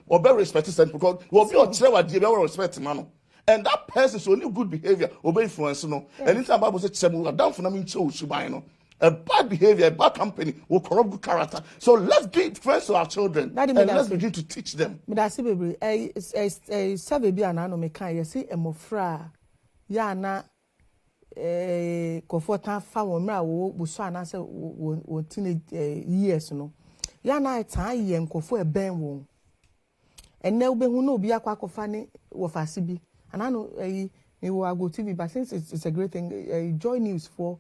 or very respected because will be a respect man. And that person's only good behavior, obey influence, no. And anytime Bible says, down for them in Chobino. A bad behavior, a bad company will corrupt good character. So let's be friends to our children and let's begin to teach them. But I see, baby, a baby and I know me can you see a mofra, yana. Comfortant found we saw and answer what teenage years, no. Yana a time and go for a band womb. And now be who know be a quack of funny or fasibi. And I know a Agoo TV, but since it's a great thing, joy news for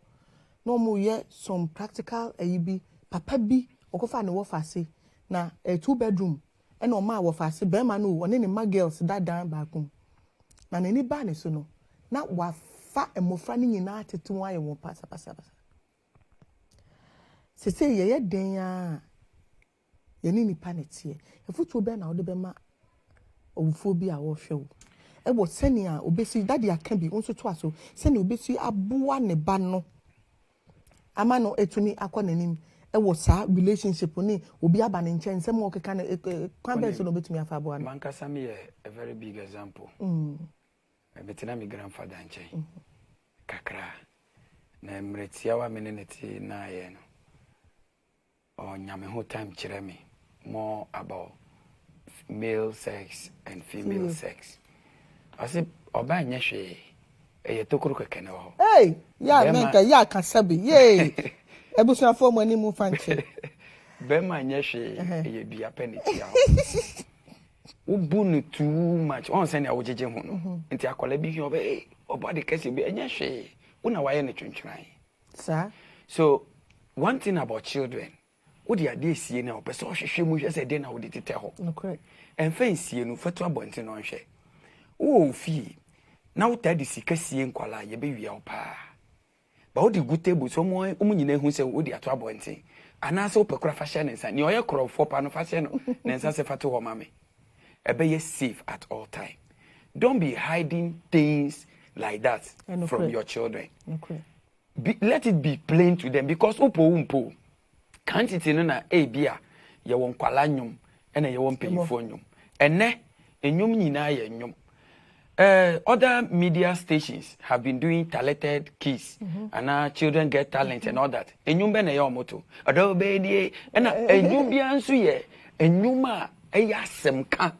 no more yet some practical a be papa be or go find a war fasi. Now a 2-bedroom and no ma wa fast be ma no one ne ma girls that down back home na ni ba ne so no na wa fa emofra ne nyina tetu aye wo pasa se ye den a ye ni nipa ne tie efutu be na wo de be ma owufo bi a wo hwe wo e wo sene a obesi daddy aka bi nso to aso sene obesi aboa ne ba no ama no etumi akọ nanim e wo sa relationship ni obi aba ne nchen nsem wo keka na kwan be so no betumi afa aboa no mankasa me a very big example betina mi grandfather nchen kakra na mretia wa meneneti na ye no o nyame ho time kire me more about male sex and female sex. I said, Oba nyehwe e tokuru kekene ho. Hey, ya menka ya kasabi. Yay. Ebusu afọ mo ani mu fanche. Be ma nyehwe e bia peniti ya. Ubu no too much. On say na wojeje ho no. Nti akola bi hwe oba oba de kase bi nyehwe. Una waye ne twentwan. Sir. So, one thing about children, what they are they see now, person hwehwe mu hwe say dey na wo de tete ho. Correct. En fa sie no fatu abonte no hwe. Wo fi na wo tadi sika sie nkwala ye be wi pa ba wo di gutable so mo nyina hu se wo di ato abonte ana se wo pekura fa hye ne nsa ni oye krofo pa no fa hye no ne nsa se fatu ho mame e be ye safe at all time. Don't be hiding things like that from your children. Let it be plain to them because umpo can't it na bia ye won kwala nyum ena ye won peyifo nyum ene enyum nyina ye nyum. Other media stations have been doing talented kids and now children get talent and all that. Enyum be na ye omoto odo be die ena enyum bia nso ye enyum a eyasem ka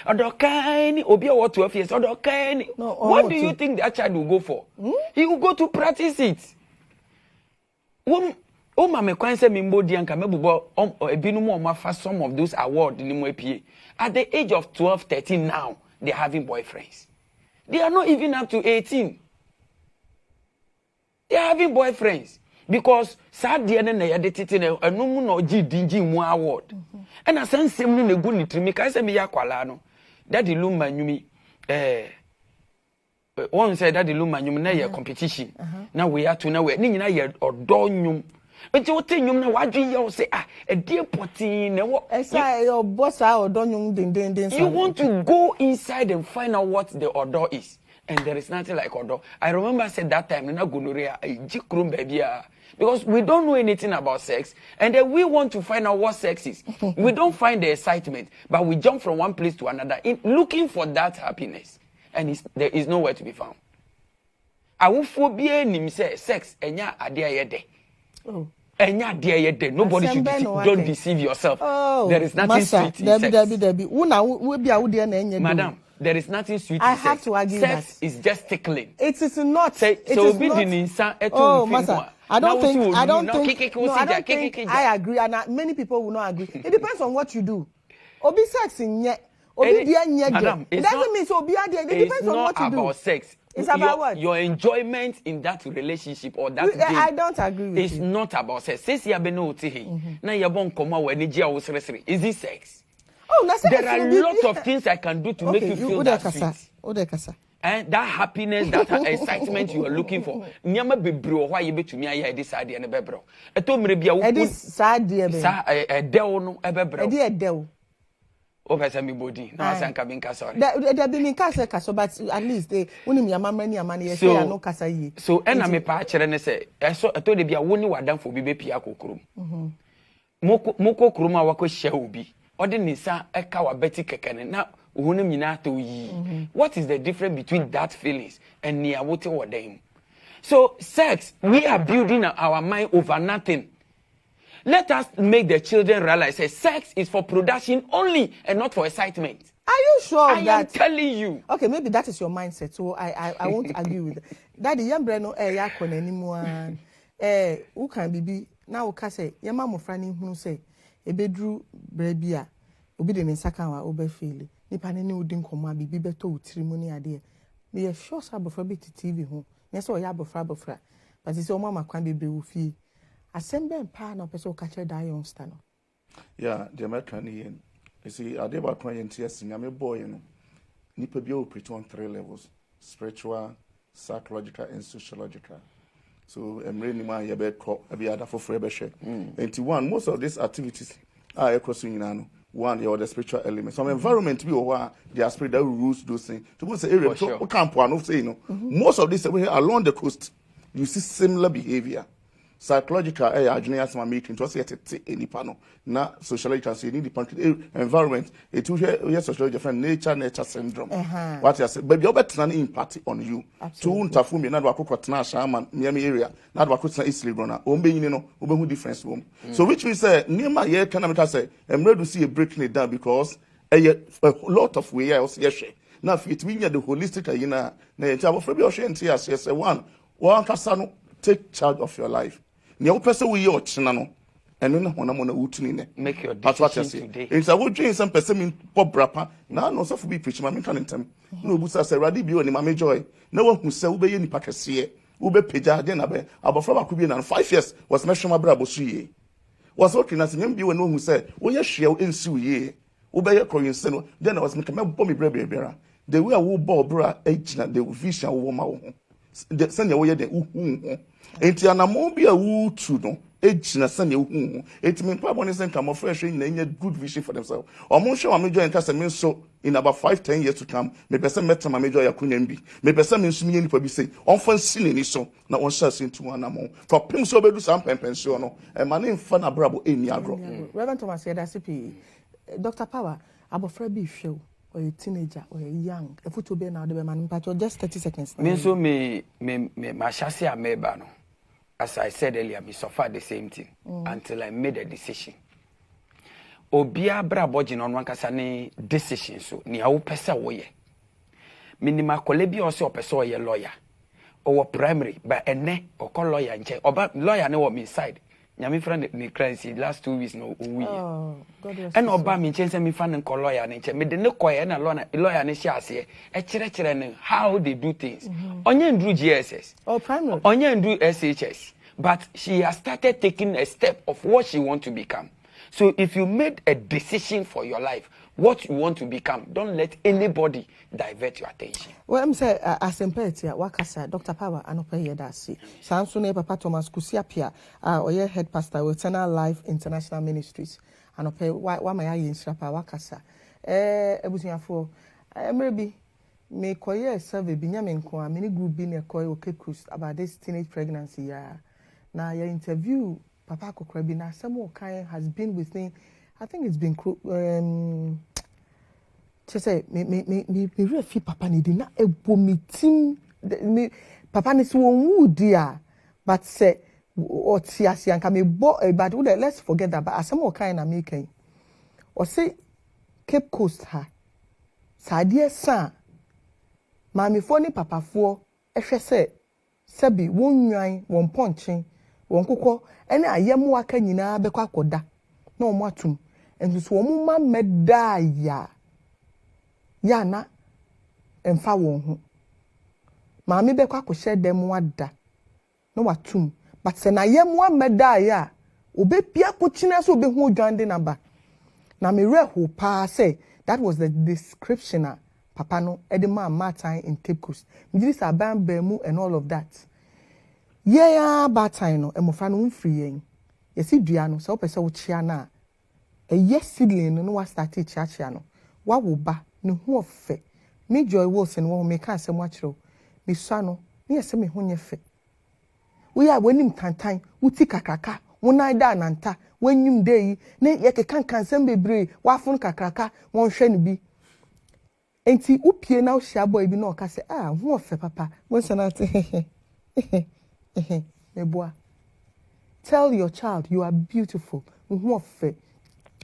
odo kan obi o 12 years odo kan. What do you think that child will go for? He will go to practice it. Ma me kwan se mimbo di anka mebubo ebinu mo mafa some of those awards ni mo apie. At the age of 12, 13 now, they're having boyfriends. They are not even up to 18. They are having boyfriends. Because sad dia na ya de tete na anu no gi dingi mu award. And asansem no negu ni trimi kai se me yakwala no. Daddy Luma nyumi one said Daddy Luma nyum na ye competition. Na we are to na we ni nyina ye odo nyum. Enti wo te nyum na wadwe ye wo say e die poti na wo esa your boss odo nyum den. You want to go inside and find out what the odor is. And there is nothing like odor. I remember I said that time na gonorrhea jikrum baby because we don't know anything about sex and then we want to find out what sex is. We don't find the excitement, but we jump from one place to another in looking for that happiness, and there is nowhere to be found. Awuphobia nim say sex enya ade ayede. Enya de ayede. Nobody should don't deceive yourself. There is nothing sweet in sex. Madam, there is nothing sweet in sex. I have to argue sex is just tickling. It is not. It is not. Masa, I don't think I agree, and many people will not agree. It depends on what you do. Obi sex in ye, obi dia nye. Madam, it doesn't mean so. It depends on what you do. It's not about sex. It's about what? Your enjoyment in that relationship or that game. I don't agree with you. It's not about sex. Says ya be no ti. Na ya bon koma we ni gia wo sere. Is it sex? There are lots of things I can do to make you feel that sweet. And that happiness, that excitement you are looking for. Nyama bebre ho ye betumi aye this ade ne bebro. Eto mre bia wo. This sad dey be. Sa edew no ebebro. Ede edew. O pesa mi body. Na asan ka bin ka sorry. There be min ka say kaso but at least unim yama mani ye say no kasa yi. So ena me pa kire ne say eso eto de bia wo ni wadamfo bi be pia kokrom. Moko krom a wako hia obi. Ode ni sa eka wa beti kekene na uhunim nyina to yi. What is the difference between that feelings and near what them? So sex, we are building our mind over nothing. Let us make the children realize that sex is for production only and not for excitement. Are you sure of that? I am telling you. Okay, maybe that is your mindset. So I won't argue with that. Daddy, yambre no yakon anymore. Who can be now? Kase yama mo frani hunu say ebedru brebia obi de nsaka wa obe feel. Nipa ne odi nkoma bibi beto utirimu ni ade me ye sure say abofra be TV ho me say o ya abofra but say o mama kwan bebre wo fie assemble mpa na person ka kire da youngster no yeah the matter ni You see, I did about 20 years, I'm a boy, you know. Nipa be operate on 3 levels: spiritual, psychological, and sociological. So I'm really my be other for free share. And one, most of these activities are across one, the special elements. Some environment be over the spirit that rules those things. To most area, so camp one say, you know, most of this along the coast, you see similar behavior. Psychological engineers are making to say any panel. Now, sociological, so you need the environment. It will hear sociology from nature syndrome. What you say, but you're better than impact on you. Two Tafumi, not Wakukotna, Shaman, Miami area, not Wakutna Eastleigh Runner, Ombe, you know, who difference room. So, which we say, near my year, can I say, I'm ready to see a breaking it down because a lot of way I was yes. Now, if it means the holistic, you know, yes, one can take charge of your life. New person we are chinano, and then when I'm on a wootine. Make your decision today. It's a wood drink some person in pop rapper. Now, no, so for be preaching, my can them. No, Busa say, Raddy be on my joy. No one who say, Ube any packet see, Ube Peja, then about from a Cubian and 5 years was mentioned my brabo she. Was working as a young being who said, Oh, yes, she'll ensue ye. Ube your coin seno, then I was making my bomby brabera. The way I will ball bra, age, the vision woman. The send away the enti anamo bi a wu tu no ejina sane hu enti me pa boni sen come fresh na nya good vision for themselves omo hwe wa me join ka se me so in about 5-10 years to come me pese meta ma me join yakunya bi me pese me nsu me nipa bi sei on fa sine ni so na on sha sen tu anamo for pim so bedu sam pension no e ma ne mfa na brabo eni agro. Reverend Thomas said that Dr. Power abofra bi hwe or a teenager or a young a photo be now the man but just 30 seconds me so me shasi ameba no. As I said earlier, me suffered the same thing until I made a decision. Obia bra bojin on wankasa ne decision so ni awo pesa wo ye. Minima kolebi o se o pesa o ye lawyer. O primary but ene o call lawyer nche. Oba lawyer ne wo me side. Nyame friend me crazy last 2 weeks no we. Oh, God rest. And oba me nche se me fan nko lawyer ne nche. Me de ne koye na lawyer ne hia ase. E kire ne how they do things. Onye ndru GSS. Oh, primary. Onye ndru SHS. But she has started taking a step of what she wants to become. So if you made a decision for your life, what you want to become, don't let anybody divert your attention. Well, I'm saying, as empathy, Wakasa, Dr. Power, and Opeye Dasi. Sansune Papa Thomas Kusi-Appiah, or your head pastor with Eternal Life International Ministries. And Opeye, why my eye in Srapa Wakasa? Everything for maybe me koye survey, Binyamin Kwa, many group being a koy or Cape Coast about this teenage pregnancy. Now, your interview, Papa Kokrabina, some kind has been with me. I think it's been just say me real feel Papa ni dina ebo meeting me Papa ni so won dia but say o ti ase anka me bo but let's forget that but some kind na making or say Cape Coast ha sadie sa mami fo ni papa fo ehwe se sebi won nwan won ponchin won kokọ ene ayem waka nyina bekọ akoda na omo atum enso omo ma meda ya na emfa won ho maami bekọ akọhye dem wada na watum but se na ayem wa meda ya obepia kochina so obehu odwande naba na me reho pa say that was the description papa no edema Martin in Cape Coast me this aban bemu and all of that. Yeah, bad time no emofra no free yen. Yesi dua no se opese wo chia na e yesidlen no wa start chia no. Wa wo ba ne ho ofe. Me Joy Wilson wo me ka asem akiro. Me sua no, me yese me ho nyefe. Wo ya wanim tantan, wuti kakraka, wo nan da nanta, wanyum dey ne ye kekan sem bebre, wa fun kakraka, won hwe ne bi. Enti upie na wo hia boy bi na o ka se ho ofe papa. Won se na tell your child you are beautiful.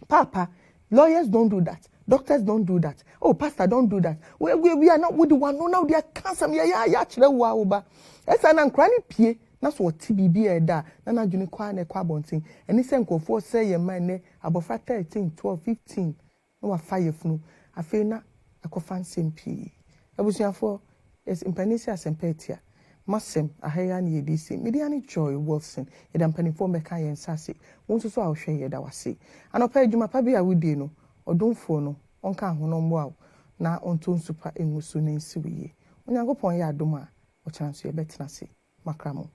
Papa, lawyers don't do that. Doctors don't do that. Oh, pastor don't do that. We are not with the one. No, now they are cancer. Yeah. It's an uncranny pie. That's what TBB da. Nana juni kwa ne kwa bonting. And this uncle for say your man ne about 13, 12, 15. No a fire funu. I feel na a fancy MP. I was for it's impenesia sempetia. Masem ahaya ni edisi mediani Joy Wilson edam panifo meka yen sase won so so a hwe ye da wase anopa adwuma pa bia wudie no odonfo no onka hono mboa na onto nsupa engusu ne nsiwiye onyankopon ya adom a ochanso ye betena se makramo.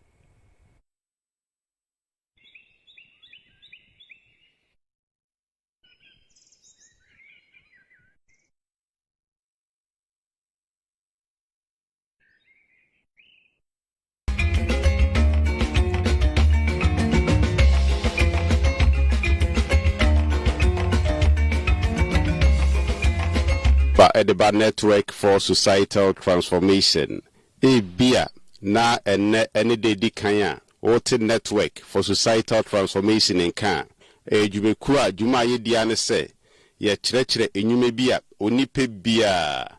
Edeba Network for Societal Transformation. Bia na ene de kanya Wote Network for Societal Transformation in kan. Jumekua juma ye diane se ye chire enyume bia onipe bia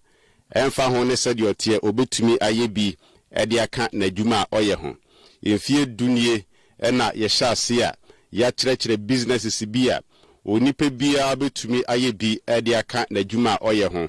emfa ho ne se de otie obetumi aye bi ede aka na juma oye ho. Yefie dunie na ye hyase a ya chire businesses bia onipe bia betumi aye bi ede aka na juma oye ho.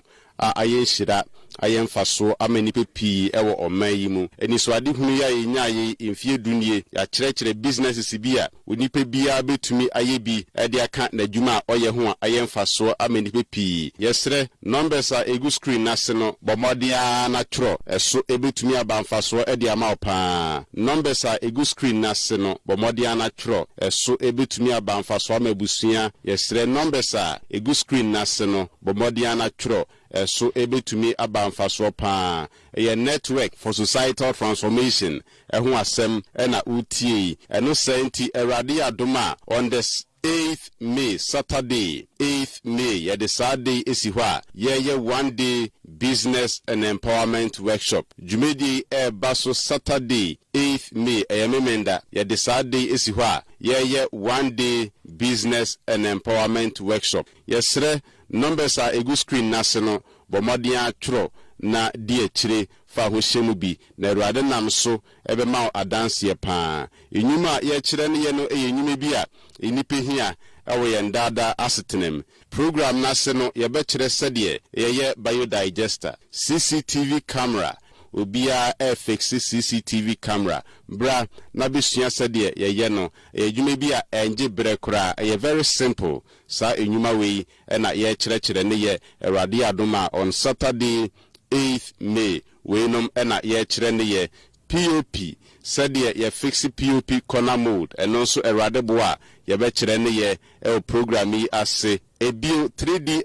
Aye shira aye mfaso amanipe pii ewo oman yi mu eni so ade hunu ya yenya ye mfie dunie ya chire businesses bia onipe bia betumi aye bi ede aka na dwuma oye ho aye mfaso amanipe pii yesre numbers a egu screen na se no bomodia na tro eso ebetumi aba mfaso ede ama opa numbers a egu screen na se no bomodia na tro eso ebetumi aba mfaso amabusia yesre numbers a egu screen na se no bomodia na tro so ebetumi abamfaso pa a network for societal transformation ehun asem na utie eno senti erade adoma on the 8th May Saturday 8th May ya the Saturday esiwa ye 1 day business and empowerment workshop jumedi baso Saturday 8th May ayamemenda ya the Saturday esiwa ye 1 day business and empowerment workshop yesre numbers are egu screen naseno bomodia tro na die chire fa ho hyemu bi na Awurade nam so ebe ma adanse pa enyuma ye chire ne ye no enyuma bi a enipe hia ewo ye ndada asetenem program naseno ye be chire sede ye biodigester CCTV camera obia fix CCTV camera bra na besua sede ye no edwuma bi a enje brekora ye very simple sa enyuma we na ye chire ne ye Awurade adoma on Saturday 8th May we nom na ye chire ne ye POP sede ye fix POP corner mode eno so Awurade boa ye be chire ne ye program yi ase ebio 3D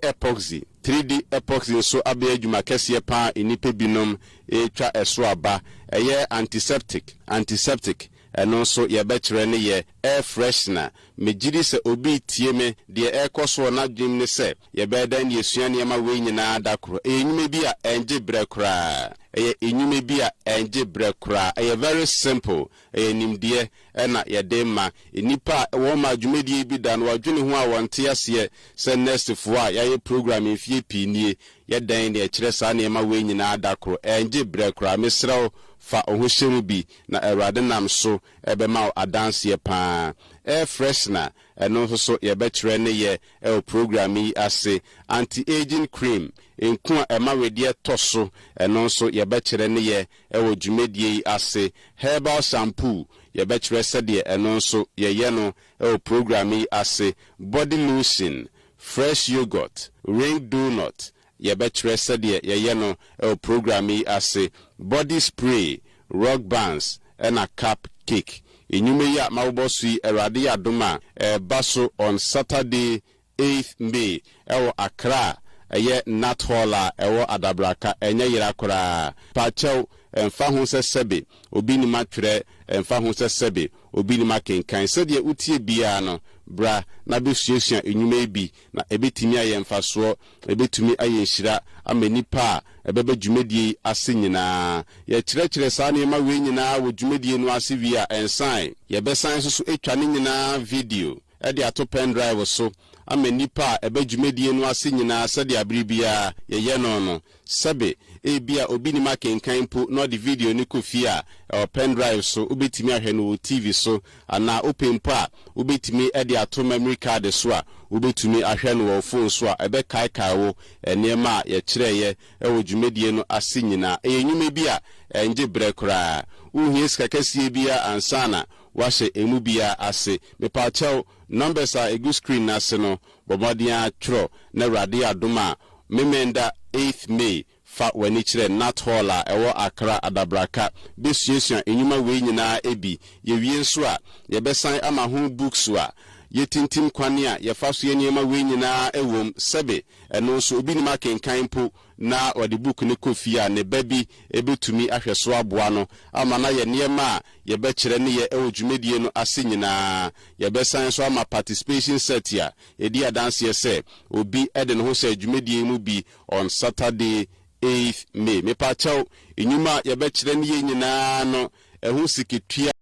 epoxy so abe adwuma kese pa enipe binom etwa eso aba eye antiseptic eno so ye be chire ne ye air freshener mejiri se obi tie me de ekoso na dwem ne se ye be dan yesua ne ma we nyina dakoro enyume bi a enje brekora enyume bi a enje brekora very simple nimdie na ye de ma enipa wo ma dwumedie bi dan wadwene ho a wonte ase se next fo a ye program efie pinie ye dan ne kire sa ne ma we nyina dakoro enje brekora mesrew fa ohohyemu bi na Awurade nam so ebe ma adanse pa air freshener eno so ye betre ne ye program yi ase anti-aging cream enku ema wedie toso eno so ye betre ne ye dwumedie ase herbal shampoo ye betre sede eno so ye no program yi ase body lotion fresh yogurt ring donut ye betre sede ye no program yi ase body spray rock bands and a cupcake enyume ya mawbosu Awurade ya doma baso on Saturday 8th May ewo Accra eye Nathola ewo Adabraka enye yira kora pachew emfa ho sesebe obi ni matwere emfa ho sesebe obi ni makenkan sede utie bia no bra na besuesua enyume bi na ebetimi aye mfaso ebetumi aye nhira amanipa ebebe dwumedie ase nyina ye chire sa ne ma we nyina wo dwumedie no ase via ensign ye be sign so etwa ne nyina video e de ato pen drive so amanipa ebe dwumedie no ase nyina sede abribia ye no sebe ebia obi ni makenkan po no the video ni kofia pen drive so obetimi ahwe no TV so ana open pa obetimi e de ato memory card so a obetumi ahwe no phone so a ebe kai wo enema ye kire ye wo dwumedie no ase nyina enyume bia enje brekora uhie skakasi bia ansana wahye emu bia ase mepachew numbers a egu screen na se no bomodia tro na rade adoma memenda 8th May fa wani kire nat hall a ewo Accra Adabraka besuesua enyuma we nyina ebi ye wie nso a ye besan ama ho books a ye tintim kwane a ye fa so ye nyema we nyina ewom sebe eno so obi ni makenkan po na odi book ne kofi a ne baby ebetumi ahweso aboa no ama na ye niema a ye be kire ne ye ewo dwumedie no ase nyina ye besan so ama participation set ya edi adanse ye se obi ede ne ho se dwumedie mu bi on Saturday 8th May. Me pa chao enyuma ye be kire ne ye nyina no ehu sikitua